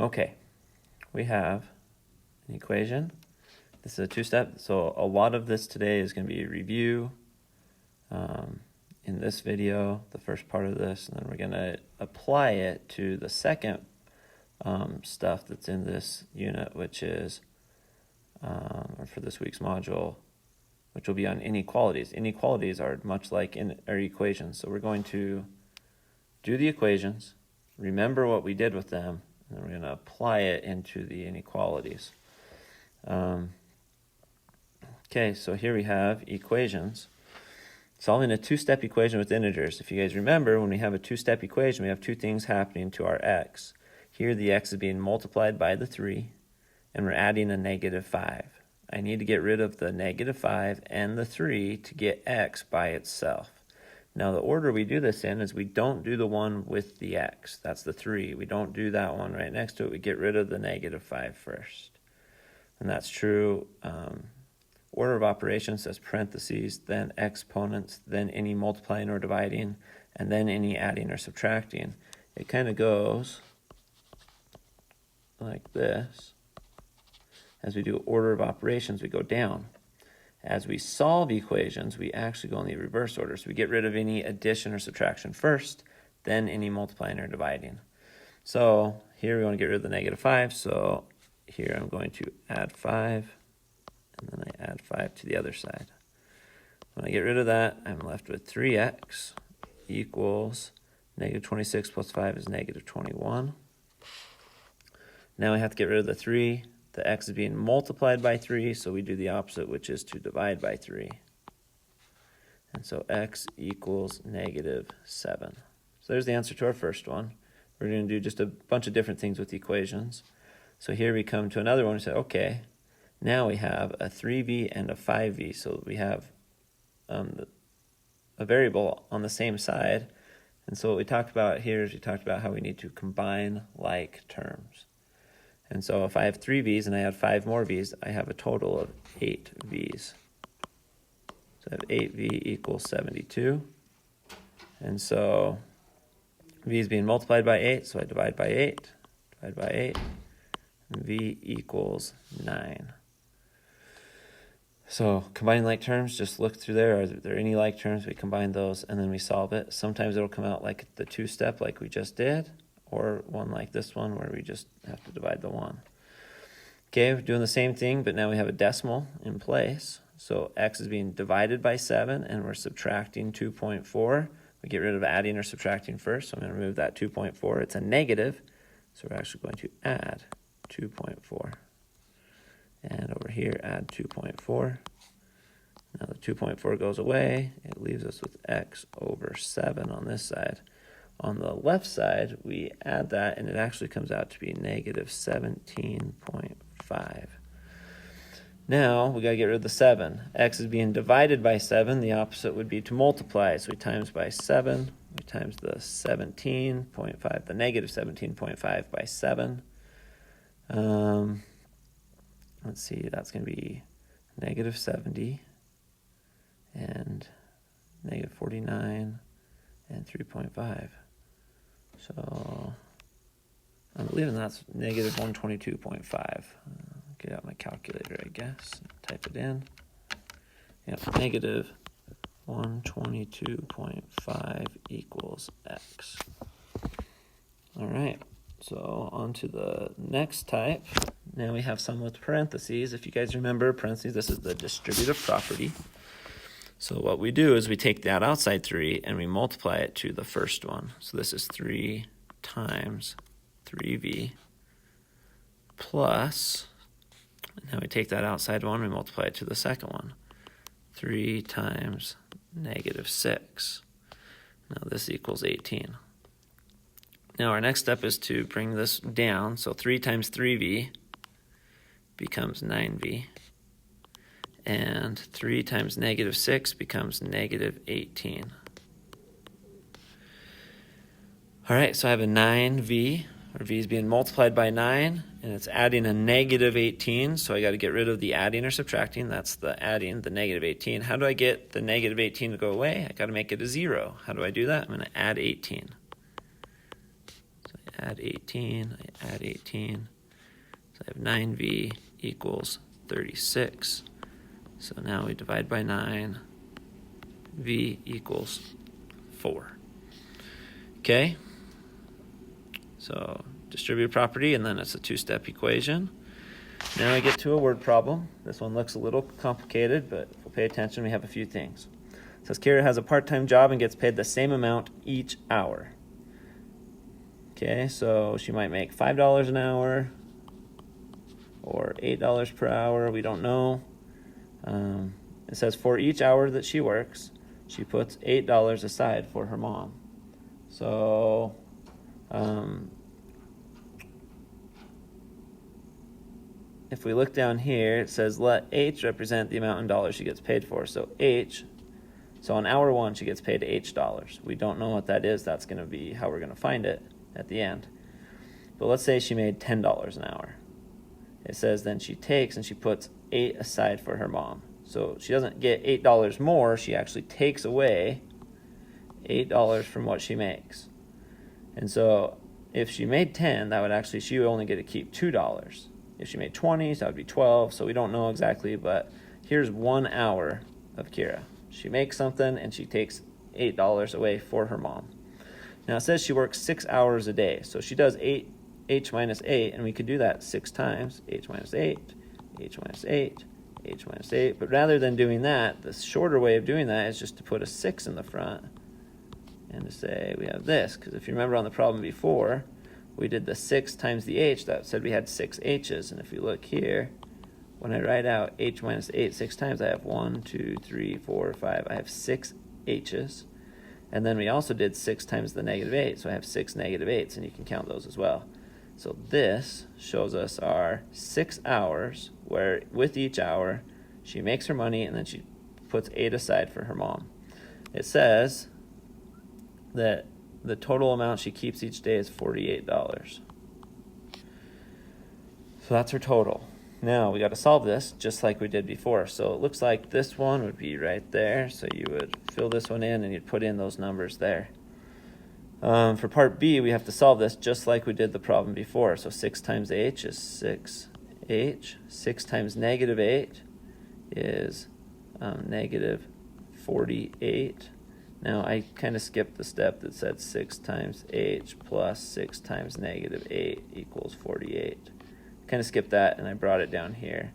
Okay, we have an equation. This is a two-step, so a lot of this today is going to be a review in this video, the first part of this, and then we're going to apply it to the second stuff that's in this unit, which is, or for this week's module, which will be on inequalities. Inequalities are much like in our equations, so we're going to do the equations, remember what we did with them, and then we're going to apply it into the inequalities. Okay, so here we have equations. Solving a two-step equation with integers. If you guys remember, when we have a two-step equation, we have two things happening to our x. Here the x is being multiplied by the 3, and we're adding a -5. I need to get rid of the -5 and the 3 to get x by itself. Now the order we do this in is we don't do the one with the x. That's the 3. We don't do that one right next to it. We get rid of the -5 first. And that's true. Order of operations says parentheses, then exponents, then any multiplying or dividing, and then any adding or subtracting. It kind of goes like this. As we do order of operations, we go down. As we solve equations, we actually go in the reverse order. So we get rid of any addition or subtraction first, then any multiplying or dividing. So here we want to get rid of the -5. So here I'm going to add 5, and then I add 5 to the other side. When I get rid of that, I'm left with 3x equals -26 plus 5 is -21. Now I have to get rid of the 3. The x is being multiplied by 3, so we do the opposite, which is to divide by 3. And so x equals -7. So there's the answer to our first one. We're going to do just a bunch of different things with equations. So here we come to another one and say, okay, now we have a 3v and a 5v. So we have a variable on the same side. And so what we talked about here is we talked about how we need to combine like terms. And so if I have 3 v's and I add 5 more v's, I have a total of 8 v's. So I have 8v equals 72. And so v is being multiplied by 8, so I divide by 8, divide by 8, and v equals 9. So combining like terms, just look through there. Are there any like terms? We combine those, and then we solve it. Sometimes it'll come out like the two-step like we just did, or one like this one where we just have to divide the 1. Okay, we're doing the same thing, but now we have a decimal in place. So x is being divided by 7, and we're subtracting 2.4. We get rid of adding or subtracting first, so I'm going to remove that 2.4. It's a negative, so we're actually going to add 2.4. And over here, add 2.4. Now the 2.4 goes away. It leaves us with x over 7 on this side. On the left side, we add that, and it actually comes out to be -17.5. Now, we got to get rid of the 7. X is being divided by 7. The opposite would be to multiply. So we times by 7. We times the 17.5, the -17.5 by 7. Let's see, that's going to be -70 and -49 and 3.5. So I'm believing that's -122.5. Get out my calculator, I guess. Type it in. Yep, -122.5 equals x. All right, so on to the next type. Now we have some with parentheses. If you guys remember, parentheses, this is the distributive property. So what we do is we take that outside 3 and we multiply it to the first one. So this is 3 times 3v plus, now we take that outside one, we multiply it to the second one. 3 times -6. Now this equals 18. Now our next step is to bring this down. So 3 times 3v becomes 9v. And 3 times -6 becomes -18. All right, so I have a 9v, or v is being multiplied by 9, and it's adding a -18, so I got to get rid of the adding or subtracting. That's the adding, the -18. How do I get the -18 to go away? I got to make it a 0. How do I do that? I'm going to add 18. So I add 18, I add 18. So I have 9v equals 36. So now we divide by 9, v equals 4. Okay, so distributive property, and then it's a two-step equation. Now we get to a word problem. This one looks a little complicated, but if we'll pay attention, we have a few things. It says Kira has a part-time job and gets paid the same amount each hour. Okay, so she might make $5 an hour or $8 per hour, we don't know. It says for each hour that she works, she puts $8 aside for her mom. So if we look down here, it says let H represent the amount in dollars she gets paid for. So on hour 1, she gets paid H dollars. We don't know what that is. That's going to be how we're going to find it at the end. But let's say she made $10 an hour. It says then she takes and she puts 8 aside for her mom. So she doesn't get $8 more. She actually takes away $8 from what she makes. And so if she made 10, that would actually, she would only get to keep $2. If she made 20, that would be 12. So we don't know exactly, but here's 1 hour of Kira. She makes something and she takes $8 away for her mom. Now it says she works 6 hours a day. So she does H minus 8, and we could do that 6 times. H minus 8, H minus 8, H minus 8. But rather than doing that, the shorter way of doing that is just to put a 6 in the front and to say we have this. Because if you remember on the problem before, we did the 6 times the H. That said we had 6 H's. And if we look here, when I write out H minus 8 6 times, I have 1, 2, 3, 4, 5. I have 6 H's. And then we also did 6 times the negative 8. So I have 6 negative 8's, and you can count those as well. So this shows us our 6 hours, where with each hour, she makes her money, and then she puts 8 aside for her mom. It says that the total amount she keeps each day is $48. So that's her total. Now we got to solve this just like we did before. So it looks like this one would be right there. So you would fill this one in and you'd put in those numbers there. For part B, we have to solve this just like we did the problem before. So 6 times H is 6H. 6 times negative 8 is negative 48. Now I kind of skipped the step that said 6 times H plus 6 times negative 8 equals 48. Kind of skipped that and I brought it down here.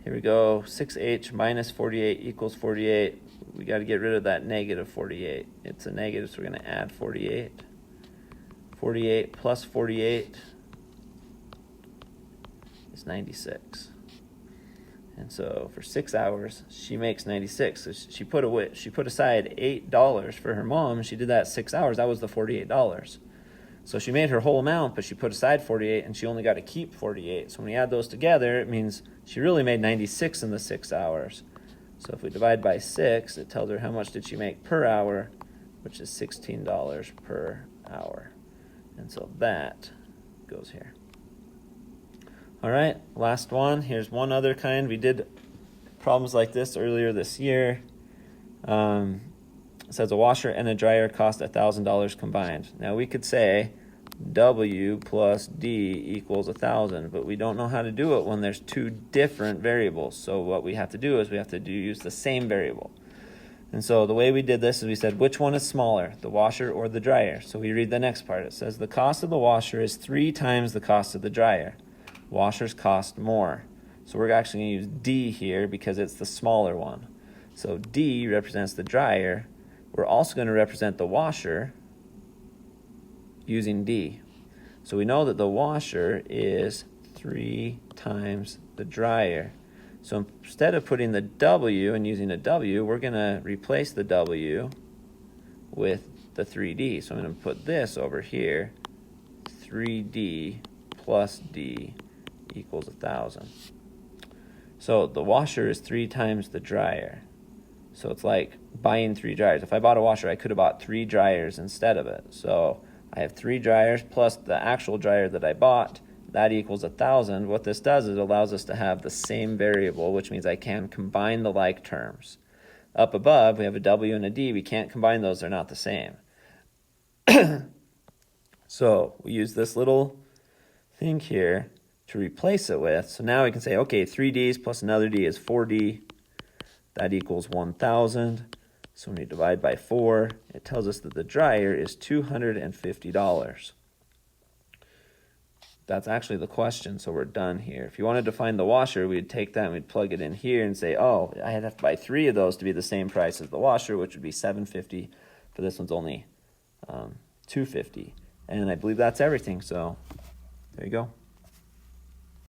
Here we go. 6H minus 48 equals 48. We got to get rid of that negative 48. It's a negative, so we're going to add 48. 48 plus 48 is 96. And so for 6 hours, she makes 96. So she put aside $8 for her mom. And she did that 6 hours. That was the $48. So she made her whole amount, but she put aside 48, and she only got to keep 48. So when we add those together, it means she really made 96 in the 6 hours. So if we divide by 6, it tells her how much did she make per hour, which is $16 per hour. And so that goes here. All right, last one. Here's one other kind. We did problems like this earlier this year. It says a washer and a dryer cost $1,000 combined. Now we could say W plus D equals 1,000, but we don't know how to do it when there's 2 different variables. So what we have to do is we have to use the same variable. And so the way we did this is we said, which one is smaller, the washer or the dryer? So we read the next part. It says the cost of the washer is 3 times the cost of the dryer. Washers cost more. So we're actually going to use D here because it's the smaller one. So D represents the dryer. We're also going to represent the washer using D. So we know that the washer is 3 times the dryer. So instead of putting the W and using a W, we're going to replace the W with the 3D. So I'm going to put this over here, 3D plus D equals 1,000. So the washer is 3 times the dryer. So it's like buying 3 dryers. If I bought a washer, I could have bought 3 dryers instead of it. So I have 3 dryers plus the actual dryer that I bought. That equals 1,000. What this does is it allows us to have the same variable, which means I can combine the like terms. up above, we have a W and a D. We can't combine those. They're not the same. So we use this little thing here to replace it with. So now we can say, okay, 3 Ds plus another D is 4D. That equals 1,000. So when we divide by 4, it tells us that the dryer is $250. That's actually the question, so we're done here. If you wanted to find the washer, we'd take that and we'd plug it in here and say, oh, I'd have to buy 3 of those to be the same price as the washer, which would be $750. For this one's only $250. And I believe that's everything, so there you go.